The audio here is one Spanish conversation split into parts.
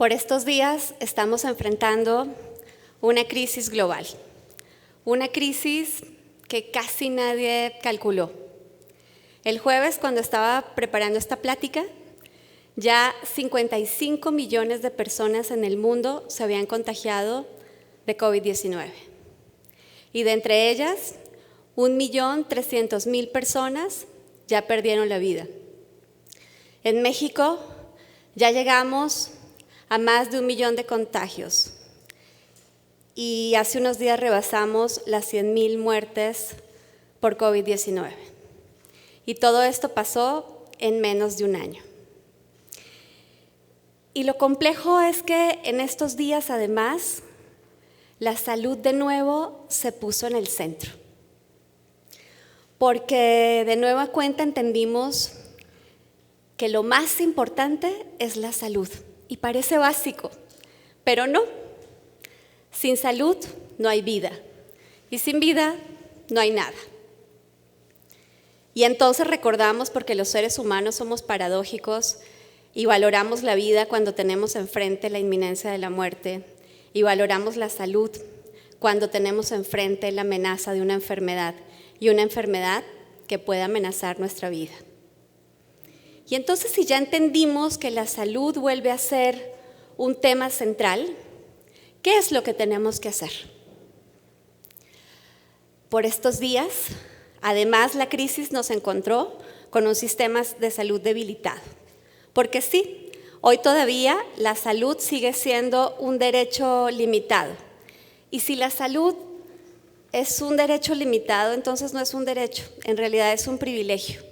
Por estos días estamos enfrentando una crisis global, una crisis que casi nadie calculó. El jueves, cuando estaba preparando esta plática, ya 55 millones de personas en el mundo se habían contagiado de COVID-19. Y de entre ellas, 1.300.000 personas ya perdieron la vida. En México ya llegamos a más de 1 millón de contagios y hace unos días rebasamos las 100.000 muertes por COVID-19. Y todo esto pasó en menos de un año. Y lo complejo es que en estos días, además, la salud de nuevo se puso en el centro. Porque de nueva cuenta entendimos que lo más importante es la salud. Y parece básico, pero no. Sin salud no hay vida. Y sin vida no hay nada. Y entonces recordamos, porque los seres humanos somos paradójicos y valoramos la vida cuando tenemos enfrente la inminencia de la muerte, y valoramos la salud cuando tenemos enfrente la amenaza de una enfermedad, y una enfermedad que puede amenazar nuestra vida. Y entonces, si ya entendimos que la salud vuelve a ser un tema central, ¿qué es lo que tenemos que hacer? Por estos días, además, la crisis nos encontró con un sistema de salud debilitado. Porque sí, hoy todavía la salud sigue siendo un derecho limitado. Y si la salud es un derecho limitado, entonces no es un derecho, en realidad es un privilegio.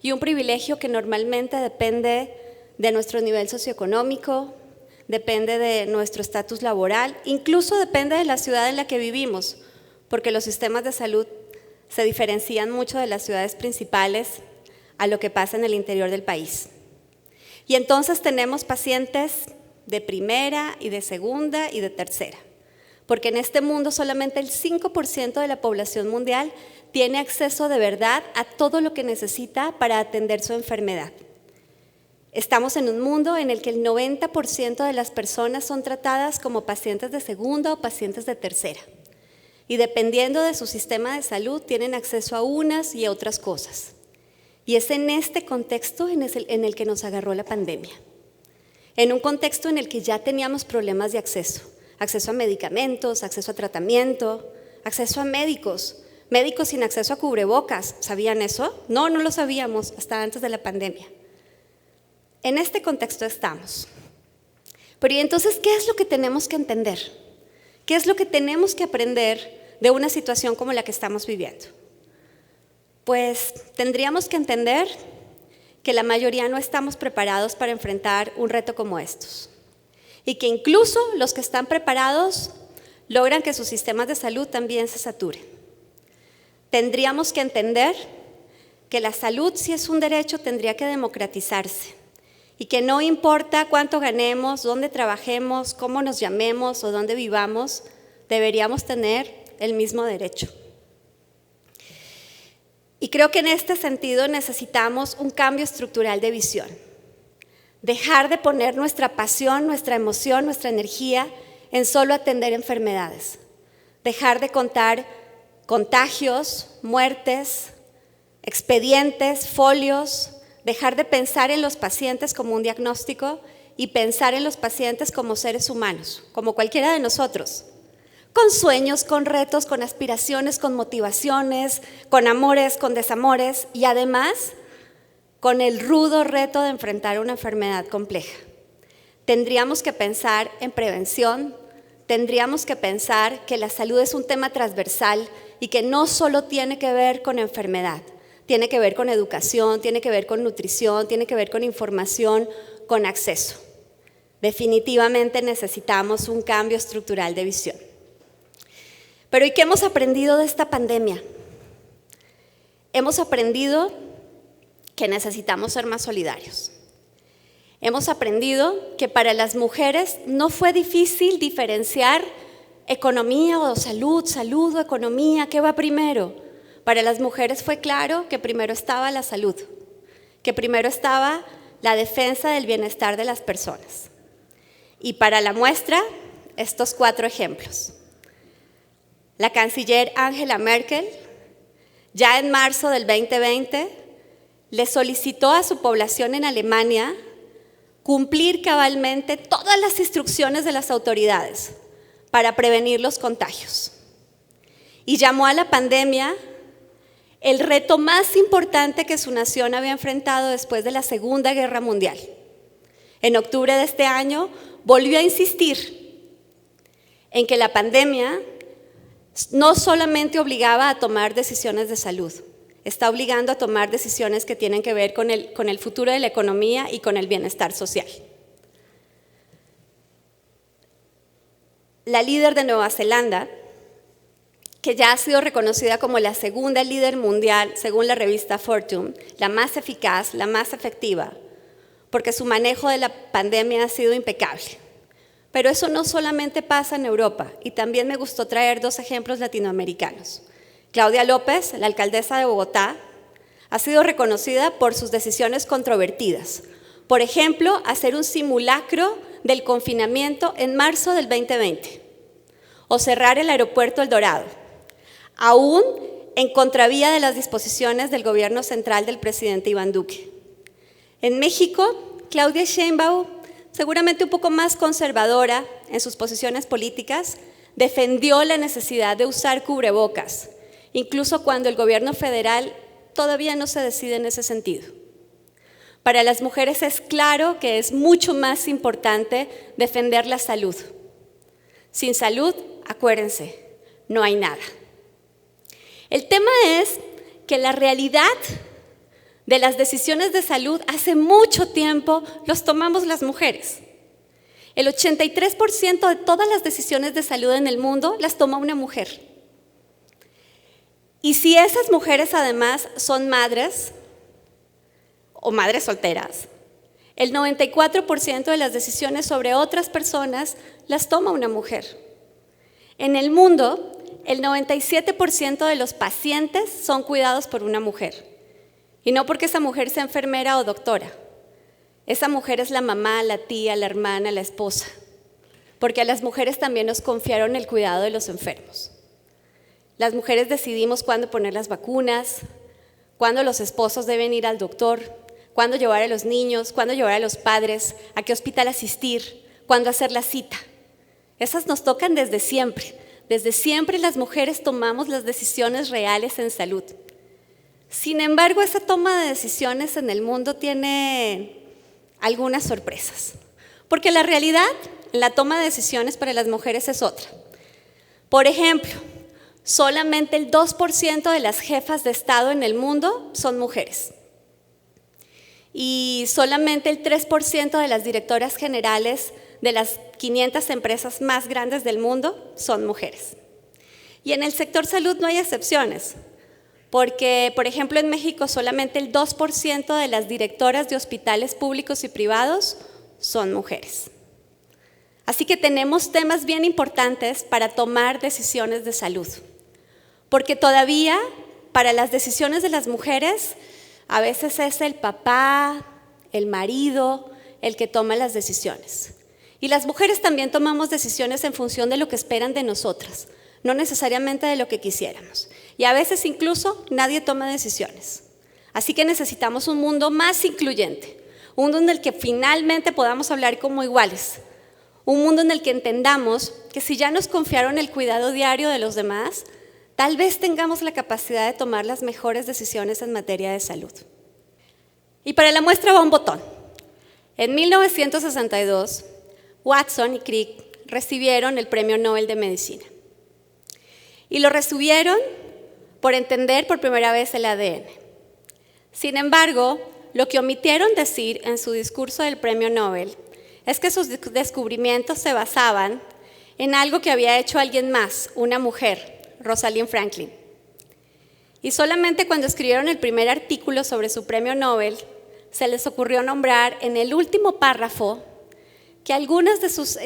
Y un privilegio que normalmente depende de nuestro nivel socioeconómico, depende de nuestro estatus laboral, incluso depende de la ciudad en la que vivimos, porque los sistemas de salud se diferencian mucho de las ciudades principales a lo que pasa en el interior del país. Y entonces tenemos pacientes de primera y de segunda y de tercera, porque en este mundo solamente el 5% de la población mundial tiene acceso de verdad a todo lo que necesita para atender su enfermedad. Estamos en un mundo en el que el 90% de las personas son tratadas como pacientes de segunda o pacientes de tercera. Y dependiendo de su sistema de salud, tienen acceso a unas y a otras cosas. Y es en este contexto en el que nos agarró la pandemia. En un contexto en el que ya teníamos problemas de acceso. Acceso a medicamentos, acceso a tratamiento, acceso a médicos sin acceso a cubrebocas. ¿Sabían eso? No, no lo sabíamos hasta antes de la pandemia. En este contexto estamos. Pero ¿y entonces qué es lo que tenemos que entender? ¿Qué es lo que tenemos que aprender de una situación como la que estamos viviendo? Pues tendríamos que entender que la mayoría no estamos preparados para enfrentar un reto como estos. Y que incluso los que están preparados logran que sus sistemas de salud también se saturen. Tendríamos que entender que la salud, si es un derecho, tendría que democratizarse y que no importa cuánto ganemos, dónde trabajemos, cómo nos llamemos o dónde vivamos, deberíamos tener el mismo derecho. Y creo que en este sentido necesitamos un cambio estructural de visión. Dejar de poner nuestra pasión, nuestra emoción, nuestra energía en solo atender enfermedades. Dejar de contar contagios, muertes, expedientes, folios, dejar de pensar en los pacientes como un diagnóstico y pensar en los pacientes como seres humanos, como cualquiera de nosotros, con sueños, con retos, con aspiraciones, con motivaciones, con amores, con desamores y además con el rudo reto de enfrentar una enfermedad compleja. Tendríamos que pensar en prevención, tendríamos que pensar que la salud es un tema transversal y que no solo tiene que ver con enfermedad, tiene que ver con educación, tiene que ver con nutrición, tiene que ver con información, con acceso. Definitivamente necesitamos un cambio estructural de visión. Pero ¿y qué hemos aprendido de esta pandemia? Hemos aprendido que necesitamos ser más solidarios. Hemos aprendido que para las mujeres no fue difícil diferenciar economía o salud, salud o economía, ¿qué va primero? Para las mujeres fue claro que primero estaba la salud, que primero estaba la defensa del bienestar de las personas. Y para la muestra, estos 4 ejemplos. La canciller Angela Merkel, ya en marzo del 2020, le solicitó a su población en Alemania cumplir cabalmente todas las instrucciones de las autoridades para prevenir los contagios. Y llamó a la pandemia el reto más importante que su nación había enfrentado después de la Segunda Guerra Mundial. En octubre de este año volvió a insistir en que la pandemia no solamente obligaba a tomar decisiones de salud, está obligando a tomar decisiones que tienen que ver con el futuro de la economía y con el bienestar social. La líder de Nueva Zelanda, que ya ha sido reconocida como la segunda líder mundial, según la revista Fortune, la más eficaz, la más efectiva, porque su manejo de la pandemia ha sido impecable. Pero eso no solamente pasa en Europa, y también me gustó traer 2 ejemplos latinoamericanos. Claudia López, la alcaldesa de Bogotá, ha sido reconocida por sus decisiones controvertidas. Por ejemplo, hacer un simulacro del confinamiento en marzo del 2020, o cerrar el aeropuerto El Dorado, aún en contravía de las disposiciones del gobierno central del presidente Iván Duque. En México, Claudia Sheinbaum, seguramente un poco más conservadora en sus posiciones políticas, defendió la necesidad de usar cubrebocas, incluso cuando el gobierno federal todavía no se decide en ese sentido. Para las mujeres es claro que es mucho más importante defender la salud. Sin salud, acuérdense, no hay nada. El tema es que la realidad de las decisiones de salud hace mucho tiempo los tomamos las mujeres. El 83% de todas las decisiones de salud en el mundo las toma una mujer. Y si esas mujeres además son madres o madres solteras, el 94% de las decisiones sobre otras personas las toma una mujer. En el mundo, el 97% de los pacientes son cuidados por una mujer. Y no porque esa mujer sea enfermera o doctora. Esa mujer es la mamá, la tía, la hermana, la esposa. Porque a las mujeres también nos confiaron el cuidado de los enfermos. Las mujeres decidimos cuándo poner las vacunas, cuándo los esposos deben ir al doctor, cuándo llevar a los niños, cuándo llevar a los padres, a qué hospital asistir, cuándo hacer la cita. Esas nos tocan desde siempre. Desde siempre las mujeres tomamos las decisiones reales en salud. Sin embargo, esa toma de decisiones en el mundo tiene algunas sorpresas. Porque la realidad en la toma de decisiones para las mujeres es otra. Por ejemplo, solamente el 2% de las jefas de Estado en el mundo son mujeres. Y solamente el 3% de las directoras generales de las 500 empresas más grandes del mundo son mujeres. Y en el sector salud no hay excepciones, porque, por ejemplo, en México solamente el 2% de las directoras de hospitales públicos y privados son mujeres. Así que tenemos temas bien importantes para tomar decisiones de salud, porque todavía para las decisiones de las mujeres a veces es el papá, el marido, el que toma las decisiones. Y las mujeres también tomamos decisiones en función de lo que esperan de nosotras, no necesariamente de lo que quisiéramos. Y a veces incluso nadie toma decisiones. Así que necesitamos un mundo más incluyente, un mundo en el que finalmente podamos hablar como iguales, un mundo en el que entendamos que si ya nos confiaron el cuidado diario de los demás, tal vez tengamos la capacidad de tomar las mejores decisiones en materia de salud. Y para la muestra va un botón. En 1962, Watson y Crick recibieron el Premio Nobel de Medicina. Y lo recibieron por entender por primera vez el ADN. Sin embargo, lo que omitieron decir en su discurso del Premio Nobel es que sus descubrimientos se basaban en algo que había hecho alguien más, una mujer, Rosalind Franklin. Y solamente cuando escribieron el primer artículo sobre su Premio Nobel, se les ocurrió nombrar en el último párrafo que algunas de sus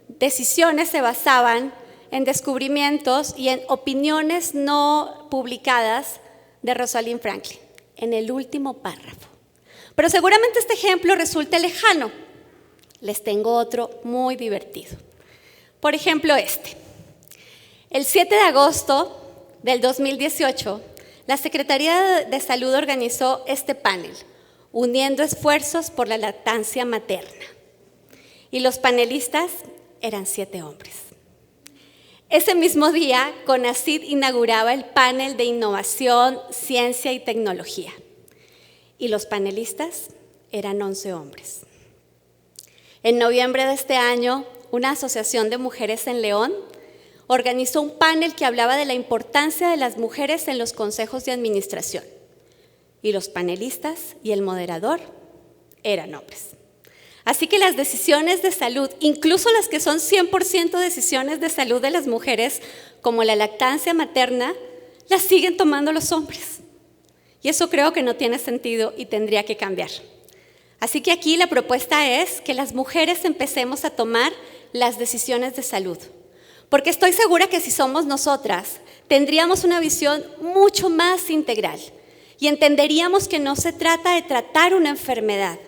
decisiones se basaban en descubrimientos y en opiniones no publicadas de Rosalind Franklin, en el último párrafo. Pero seguramente este ejemplo resulta lejano. Les tengo otro muy divertido. Por ejemplo, El 7 de agosto del 2018, la Secretaría de Salud organizó este panel, Uniendo Esfuerzos por la Lactancia Materna. Y los panelistas eran 7 hombres. Ese mismo día, CONACYT inauguraba el panel de Innovación, Ciencia y Tecnología. Y los panelistas eran 11 hombres. En noviembre de este año, una asociación de mujeres en León organizó un panel que hablaba de la importancia de las mujeres en los consejos de administración. Y los panelistas y el moderador eran hombres. Así que las decisiones de salud, incluso las que son 100% decisiones de salud de las mujeres, como la lactancia materna, las siguen tomando los hombres. Y eso creo que no tiene sentido y tendría que cambiar. Así que aquí la propuesta es que las mujeres empecemos a tomar las decisiones de salud. Porque estoy segura que si somos nosotras, tendríamos una visión mucho más integral y entenderíamos que no se trata de tratar una enfermedad,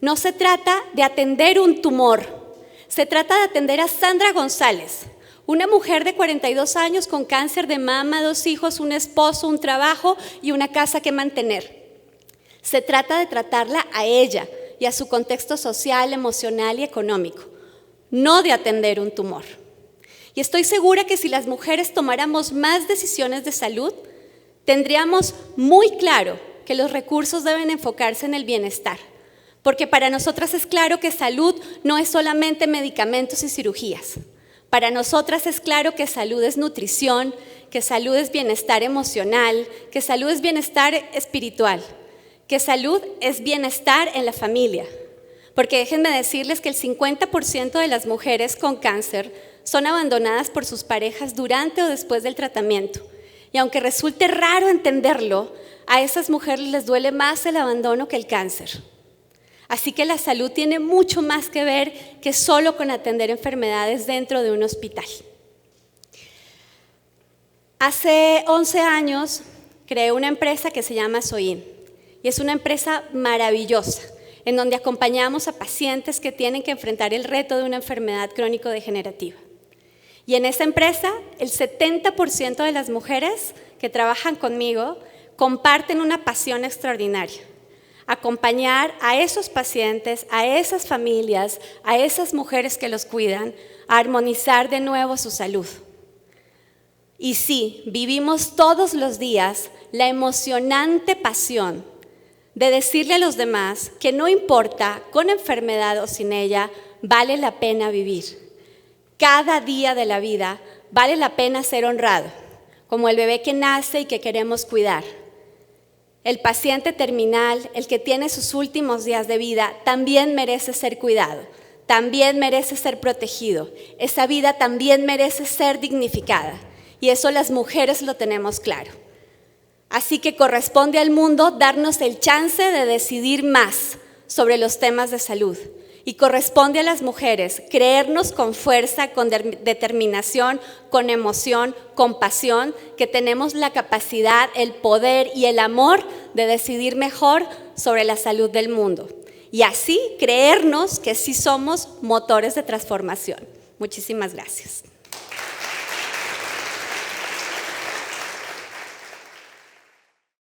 no se trata de atender un tumor, se trata de atender a Sandra González, una mujer de 42 años con cáncer de mama, 2 hijos, un esposo, un trabajo y una casa que mantener. Se trata de tratarla a ella y a su contexto social, emocional y económico, no de atender un tumor. Y estoy segura que si las mujeres tomáramos más decisiones de salud, tendríamos muy claro que los recursos deben enfocarse en el bienestar. Porque para nosotras es claro que salud no es solamente medicamentos y cirugías. Para nosotras es claro que salud es nutrición, que salud es bienestar emocional, que salud es bienestar espiritual, que salud es bienestar en la familia. Porque déjenme decirles que el 50% de las mujeres con cáncer son abandonadas por sus parejas durante o después del tratamiento. Y aunque resulte raro entenderlo, a esas mujeres les duele más el abandono que el cáncer. Así que la salud tiene mucho más que ver que solo con atender enfermedades dentro de un hospital. Hace 11 años creé una empresa que se llama Soin y es una empresa maravillosa en donde acompañamos a pacientes que tienen que enfrentar el reto de una enfermedad crónico-degenerativa. Y en esa empresa, el 70% de las mujeres que trabajan conmigo comparten una pasión extraordinaria. Acompañar a esos pacientes, a esas familias, a esas mujeres que los cuidan, a armonizar de nuevo su salud. Y sí, vivimos todos los días la emocionante pasión de decirle a los demás que no importa, con enfermedad o sin ella, vale la pena vivir. Cada día de la vida vale la pena ser honrado, como el bebé que nace y que queremos cuidar. El paciente terminal, el que tiene sus últimos días de vida, también merece ser cuidado, también merece ser protegido. Esa vida también merece ser dignificada y eso las mujeres lo tenemos claro. Así que corresponde al mundo darnos el chance de decidir más sobre los temas de salud. Y corresponde a las mujeres creernos con fuerza, con determinación, con emoción, con pasión, que tenemos la capacidad, el poder y el amor de decidir mejor sobre la salud del mundo. Y así creernos que sí somos motores de transformación. Muchísimas gracias.